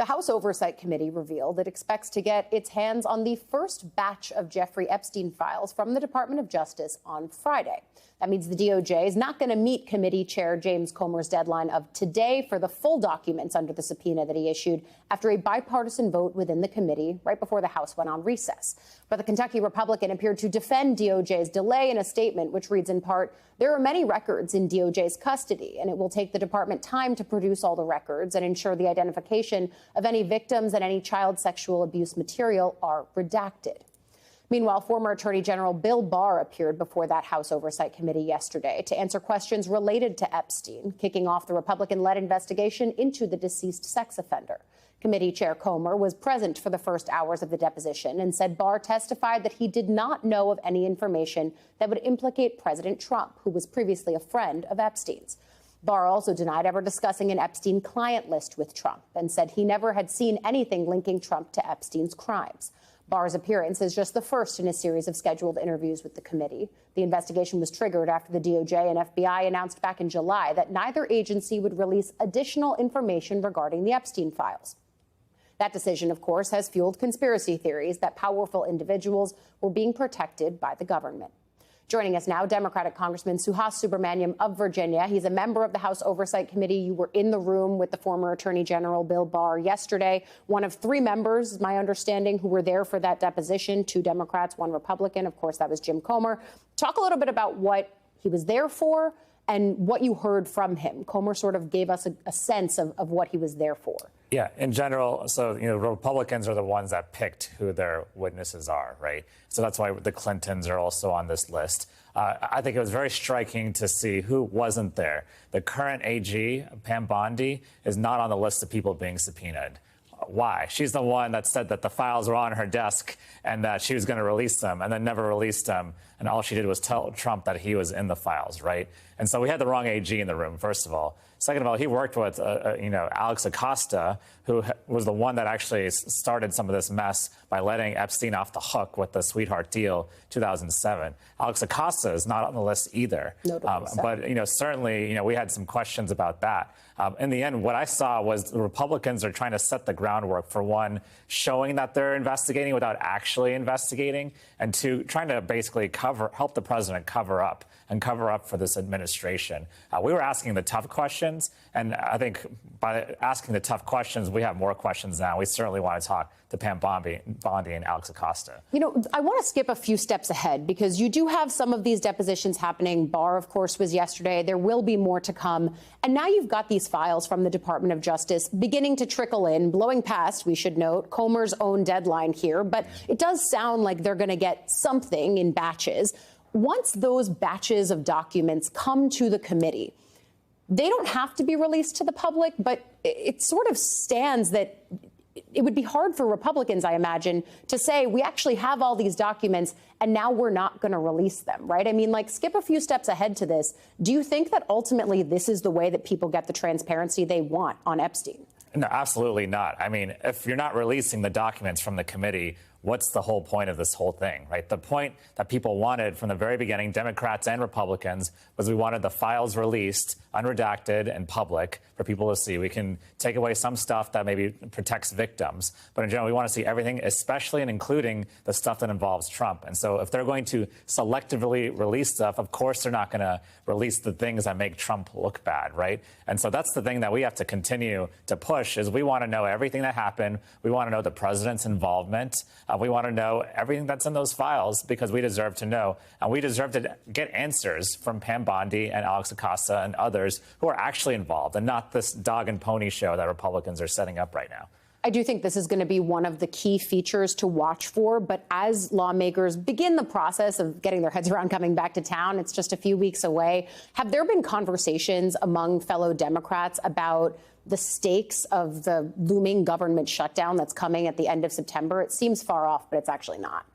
The House Oversight Committee revealed it expects to get its hands on the first batch of Jeffrey Epstein files from the Department of Justice on Friday. That means the DOJ is not going to meet Committee Chair James Comer's deadline of today for the full documents under the subpoena that he issued after a bipartisan vote within the committee right before the House went on recess. But the Kentucky Republican appeared to defend DOJ's delay in a statement which reads in part, "There are many records in DOJ's custody, and it will take the department time to produce all the records and ensure the identification of any victims and any child sexual abuse material are redacted." Meanwhile, former Attorney General Bill Barr appeared before that House Oversight Committee yesterday to answer questions related to Epstein, kicking off the Republican-led investigation into the deceased sex offender. Committee Chair Comer was present for the first hours of the deposition and said Barr testified that he did not know of any information that would implicate President Trump, who was previously a friend of Epstein's. Barr also denied ever discussing an Epstein client list with Trump and said he never had seen anything linking Trump to Epstein's crimes. Barr's appearance is just the first in a series of scheduled interviews with the committee. The investigation was triggered after the DOJ and FBI announced back in July that neither agency would release additional information regarding the Epstein files. That decision, of course, has fueled conspiracy theories that powerful individuals were being protected by the government. Joining us now, Democratic Congressman Suhas Subramanian of Virginia. He's a member of the House Oversight Committee. You were in the room with the former Attorney General Bill Barr yesterday. One of three members, my understanding, who were there for that deposition, 2 Democrats, 1 Republican. Of course, that was Jim Comer. Talk a little bit about what he was there for and what you heard from him. Comer sort of gave us a sense of what he was there for. Yeah, in general, so, Republicans are the ones that picked who their witnesses are, right? So that's why the Clintons are also on this list. I think it was very striking to see who wasn't there. The current AG, Pam Bondi, is not on the list of people being subpoenaed. Why? She's the one that said that the files were on her desk and that she was going to release them and then never released them. And all she did was tell Trump that he was in the files, right? And so we had the wrong AG in the room, first of all. Second of all, he worked with, Alex Acosta, who was the one that actually started some of this mess by letting Epstein off the hook with the sweetheart deal 2007. Alex Acosta is not on the list either. But, certainly, we had some questions about that. In the end, what I saw was the Republicans are trying to set the groundwork for, one, showing that they're investigating without actually investigating, and 2, trying to basically help the president cover up for this administration. We were asking the tough questions, and I think by asking the tough questions, we have more questions now. We certainly want to talk to Pam Bondi and Alex Acosta. I want to skip a few steps ahead because you do have some of these depositions happening. Barr, of course, was yesterday. There will be more to come. And now you've got these files from the Department of Justice beginning to trickle in, blowing past, we should note, Comer's own deadline here. But it does sound like they're going to get something in batches. Once those batches of documents come to the committee, they don't have to be released to the public, but it sort of stands that it would be hard for Republicans, I imagine, to say we actually have all these documents and now we're not going to release them, right? I mean, skip a few steps ahead to this. Do you think that ultimately this is the way that people get the transparency they want on Epstein? No, absolutely not. I mean, if you're not releasing the documents from the committee, what's the whole point of this whole thing, right? The point that people wanted from the very beginning, Democrats and Republicans, was we wanted the files released, unredacted and public for people to see. We can take away some stuff that maybe protects victims, but in general, we want to see everything, especially and including the stuff that involves Trump. And so if they're going to selectively release stuff, of course, they're not going to release the things that make Trump look bad, right? And so that's the thing that we have to continue to push is we want to know everything that happened. We want to know the president's involvement. We want to know everything that's in those files because we deserve to know. And we deserve to get answers from Pam Bondi and Alex Acosta and others who are actually involved and not this dog and pony show that Republicans are setting up right now. I do think this is going to be one of the key features to watch for. But as lawmakers begin the process of getting their heads around coming back to town, it's just a few weeks away. Have there been conversations among fellow Democrats about the stakes of the looming government shutdown that's coming at the end of September? It seems far off, but it's actually not.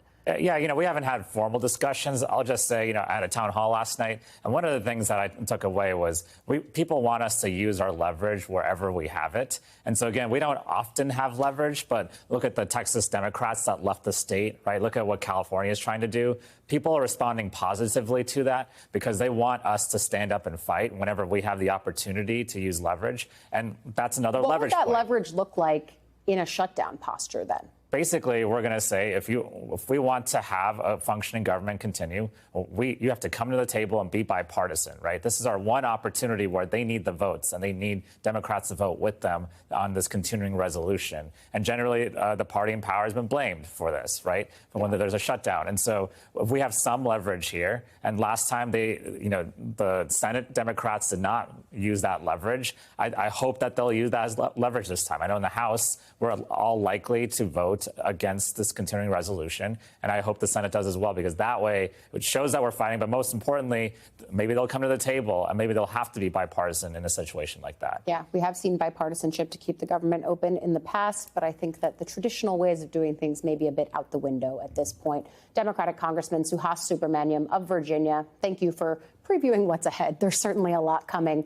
Yeah, we haven't had formal discussions. I'll just say, I had a town hall last night, and one of the things that I took away was people want us to use our leverage wherever we have it. And so, again, we don't often have leverage, but look at the Texas Democrats that left the state, right? Look at what California is trying to do. People are responding positively to that because they want us to stand up and fight whenever we have the opportunity to use leverage. And that's another leverage point. What would that leverage look like in a shutdown posture then? Basically, we're going to say if we want to have a functioning government continue, you have to come to the table and be bipartisan, right? This is our one opportunity where they need the votes and they need Democrats to vote with them on this continuing resolution. And generally, the party in power has been blamed for this, right? For when there's a shutdown. And so if we have some leverage here, and last time the Senate Democrats did not use that leverage, I hope that they'll use that as leverage this time. I know in the House, we're all likely to vote against this continuing resolution. And I hope the Senate does as well, because that way it shows that we're fighting. But most importantly, maybe they'll come to the table and maybe they'll have to be bipartisan in a situation like that. Yeah, we have seen bipartisanship to keep the government open in the past, but I think that the traditional ways of doing things may be a bit out the window at this point. Democratic Congressman Suhas Subramaniam of Virginia, thank you for previewing what's ahead. There's certainly a lot coming.